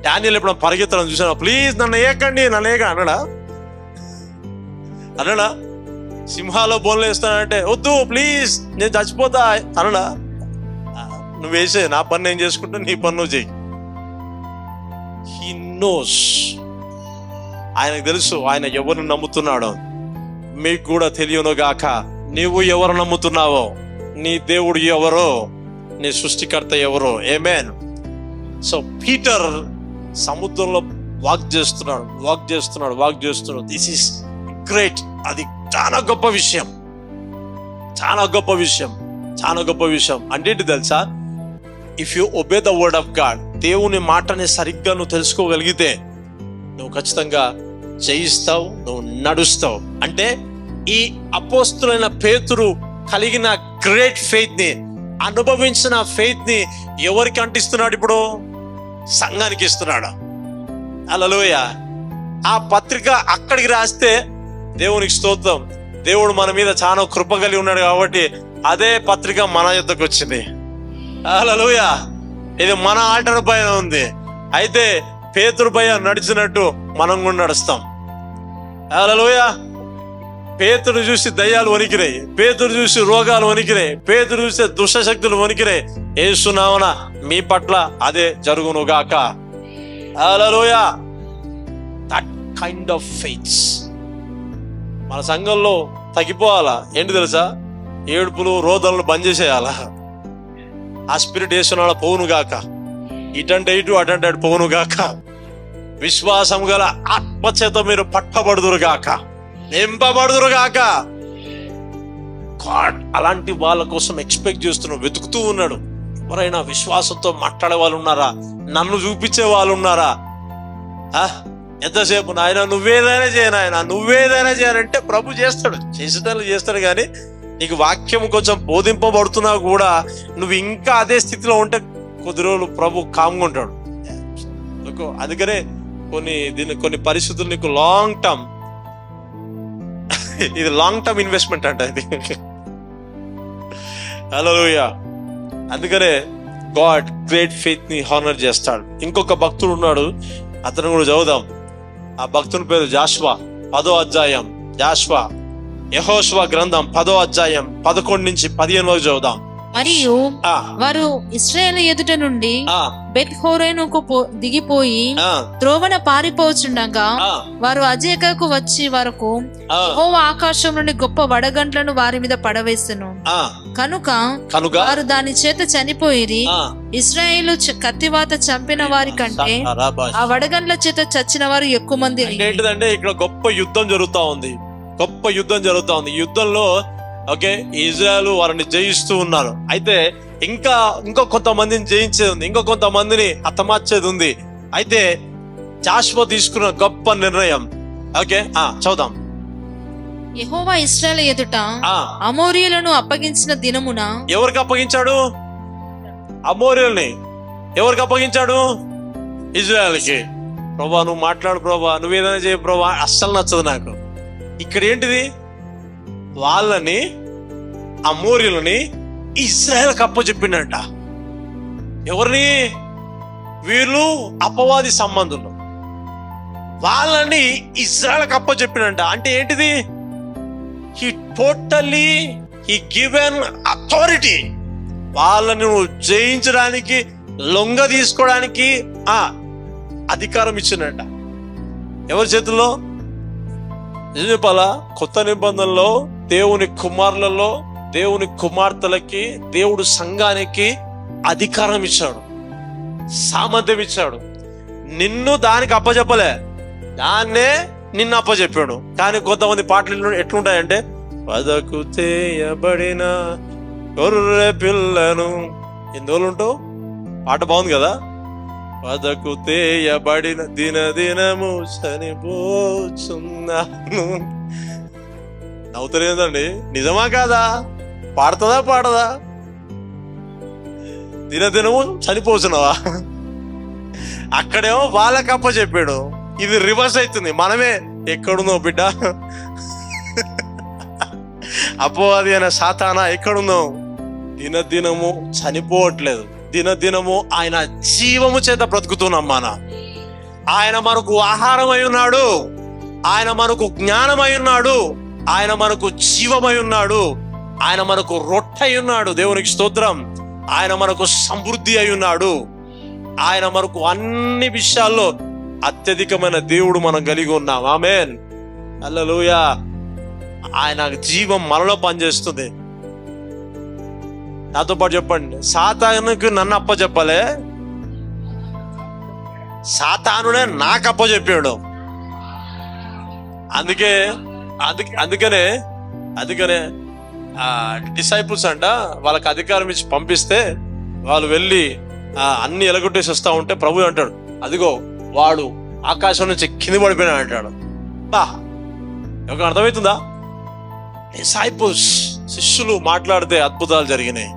Daniel ఎప్పుడు పరిగెత్తడం చూసాను, ప్లీజ్ నన్ను ఏకండి, నన్ను ఏక అన్నాడా? సింహాలో బోన్లు వేస్తానంటే వద్దు ప్లీజ్ నేను చచ్చిపోతా అనడా? నువ్వు వేసే, నా పని నేను చేసుకుంటా, నీ పని నువ్వు చెయ్యి. హీ నోస్, ఆయనకు తెలుసు ఆయన ఎవరిని నమ్ముతున్నాడో. మీకు కూడా తెలియను గాక నీవు ఎవరు నమ్ముతున్నావో, నీ దేవుడు ఎవరో, నీ సృష్టికర్త ఎవరో. ఆమేన్. సో పీటర్ సముద్రంలో వాక్ చేస్తున్నాడు. This is great. అది చాలా గొప్ప విషయం. అంటే ఏంటి తెలుసా? If you obey the word of God, దేవుని మాటని సరిగ్గా నువ్వు తెలుసుకోగలిగితే నువ్వు ఖచ్చితంగా జయిస్తావు, నువ్వు నడుస్తావు. అంటే ఈ అపోస్తులైన పేతురు కలిగిన గ్రేట్ ఫెయిత్ ని, అనుభవించిన ఫెయిత్ ని ఎవరికి అంటిస్తున్నాడు? ఇప్పుడు సంఘానికి ఇస్తున్నాడు. హల్లెలూయా. ఆ పత్రిక అక్కడికి రాస్తే దేవునికి స్తోత్రం, దేవుడు మన మీద చాలా కృప కలిగి ఉన్నాడు కాబట్టి అదే పత్రిక మన యుద్ధకు వచ్చింది. హల్లెలూయా. ఇది మన ఆల్టర్ పైన ఉంది. అయితే పేతురు పై నడిచినట్టు మనం కూడా నడుస్తాం. హల్లెలూయా. పేతురు చూసి దయ్యాలు వణికినాయి, పేతురు చూసి రోగాలు వణికినాయి, పేతురు చూసి దుష్టశక్తులు వణికినాయి. యేసు నామమున మీ పట్ల అదే జరుగును గాక. హల్లెలూయా. దట్ కైండ్ ఆఫ్ ఫెయిత్ మన సంఘంలో తగ్గిపోవాలా. ఏంటి తెలుసా? ఏడుపులు రోదనలు బంద్ చేసేయాలా. ఆ స్పిరిట్ వేసుకున్న పోవును గాక. ఇటంటే ఇటు అటంటే అటు పోవును గాక. విశ్వాసం గల ఆత్మచేత మీరు పట్టబడుదురు గాక, నింపబడుదురు గాక. గాడ్ అలాంటి వాళ్ళ కోసం ఎక్స్పెక్ట్ చేస్తున్నాడు, వెతుకుతూ ఉన్నాడు. ఎవరైనా విశ్వాసంతో మాట్లాడే వాళ్ళు ఉన్నారా? నన్ను చూపించే వాళ్ళు ఉన్నారా? ఎంతసేపు నాయన నువ్వేదైనా చేయను, ఆయన నువ్వేదైనా చేయాలంటే ప్రభు చేస్తాడు, చేస్తాడు. కానీ నీకు వాక్యం కొంచెం బోధింపబడుతున్నా కూడా నువ్వు ఇంకా అదే స్థితిలో ఉంటే కొద్ది రోజులు ప్రభు కామ్గా ఉంటాడు. అందుకనే కొన్ని పరిస్థితులు నీకు లాంగ్ టర్మ్, ఇది లాంగ్ టర్మ్ ఇన్వెస్ట్మెంట్ అంట ఇది. హల్లెలూయా. అందుకనే గాడ్ గ్రేట్ ఫెయిత్ ని హానర్ చేస్తాడు. ఇంకొక భక్తుడు ఉన్నాడు, అతను కూడా చదువుదాం. ఆ భక్తుని పేరు జాషువా. 10వ అధ్యాయం జాషువా, యెహోషువ గ్రంథం 10వ అధ్యాయం 11 నుంచి 15 వరకు చదువుదాం. మరియు వారు ఇశ్రాయేలు ఎదుట నుండి బెత్ హోరోనుకు దిగిపోయి త్రోవన పారిపోచుండగా వారు అజేకకు వచ్చి వరకు యెహోవా ఆకాశం నుండి గొప్ప వడగండ్లను వారి మీద పడవేసెను. కనుక వారు దాని చేత చనిపోయిరి. ఇశ్రాయేలు కత్తివాత చంపిన వారి కంటే ఆ వడగండ్ల చేత చచ్చిన వారు ఎక్కువ మంది. ఏంటిదంటే ఇక్కడ గొప్ప యుద్ధం జరుగుతా ఉంది. ఈ యుద్ధంలో ఇజ్రాయెల్ వారిని జయిస్తూ ఉన్నారు. అయితే ఇంకో కొంతమందిని జయించేది ఉంది, ఇంకో కొంతమందిని హతమార్చేది ఉంది. అయితే జాషువా తీసుకున్న గొప్ప నిర్ణయం. చదువుదాం. యెహోవా ఇశ్రాయేలు ఎదుట అమోరీయులను అప్పగించిన దినమున. ఎవరికి అప్పగించాడు? అమోరీయుల్ని. ఎవరికి అప్పగించాడు? ఇజ్రాయెల్కి. ప్రభా నువ్వు మాట్లాడు ప్రభా, నువ్వేదైనా చేయ ప్రభా. అస్సలు నచ్చదు నాకు. ఇక్కడ ఏంటిది? వాళ్ళని, అమోరీయులని ఇజ్రాయెల్కి అప్పచెప్పిండంట. ఎవరిని? వీళ్ళు అపవాది సంబంధులు. వాళ్ళని ఇజ్రాయెల్కి అప్పచెప్పిండంట. అంటే ఏంటిది? He given authority. వాళ్ళని నువ్వు జయించడానికి, లొంగ తీసుకోవడానికి అధికారం ఇచ్చిండంట. ఎవరి చేతుల్లో? ఏం చెప్పాలా? కొత్త నిబంధనలో దేవుని కుమారులలో, దేవుని కుమార్తెలకి, దేవుడు సంఘానికి అధికారం ఇచ్చాడు, సామర్థ్యం ఇచ్చాడు. నిన్ను దానికి అప్పచెప్పలే, దాన్నే నిన్ను అప్పచెప్పాడు. కానీ కొంతమంది పాటలు ఎట్లుంటాయంటే, వదకు చేయబడిన గొర్రె పిల్లను. ఎన్ని రోజులు ఉంటావు? పాట బాగుంది కదా. వదకు తేయబడిన దినదినము చనిపోచున్నాను. నవ్వుతలేదండి, నిజమా కాదా? పాడదా? దినదినము చనిపోతున్నావా? అక్కడేమో వాళ్ళకి అప్ప చెప్పాడు. ఇది రివర్స్ అవుతుంది. మనమే ఎక్కడున్నావు బిడ్డ, అపవాది అనే సాతానా ఎక్కడున్నావు? దినదినము చనిపోవట్లేదు, దినదినము ఆయన జీవము చేత బ్రతుకుతున్నాం. ఆయన మనకు ఆహారమై ఉన్నాడు, ఆయన మనకు జ్ఞానమై ఉన్నాడు, ఆయన మనకు జీవమై ఉన్నాడు, ఆయన మనకు రొట్టె ఉన్నాడు. దేవునికి స్తోత్రం. ఆయన మనకు సమృద్ధి అయి ఉన్నాడు. ఆయన మనకు అన్ని విషయాల్లో అత్యధికమైన దేవుడు మనం కలిగి ఉన్నాం. ఆమేన్, హల్లెలూయా. ఆయన జీవం మనలో పనిచేస్తుంది. నాతో పాటు చెప్పండి, సాతానుకు నన్ను అప్పచెప్పాలే, సాతానునే నాకు అప్పచెప్పాడు. అందుకనే డిసైపుల్స్ అంట వాళ్ళకి అధికారం ఇచ్చి పంపిస్తే వాళ్ళు వెళ్ళి అన్ని ఎలగొట్టేసి వస్తా ఉంటే ప్రభు అంటాడు, అదిగో వాడు ఆకాశం నుంచి కింద పడిపోయినా అంటాడు. ఒక అర్థమవుతుందా? డిసైపుల్స్, శిష్యులు మాట్లాడితే అద్భుతాలు జరిగినాయి.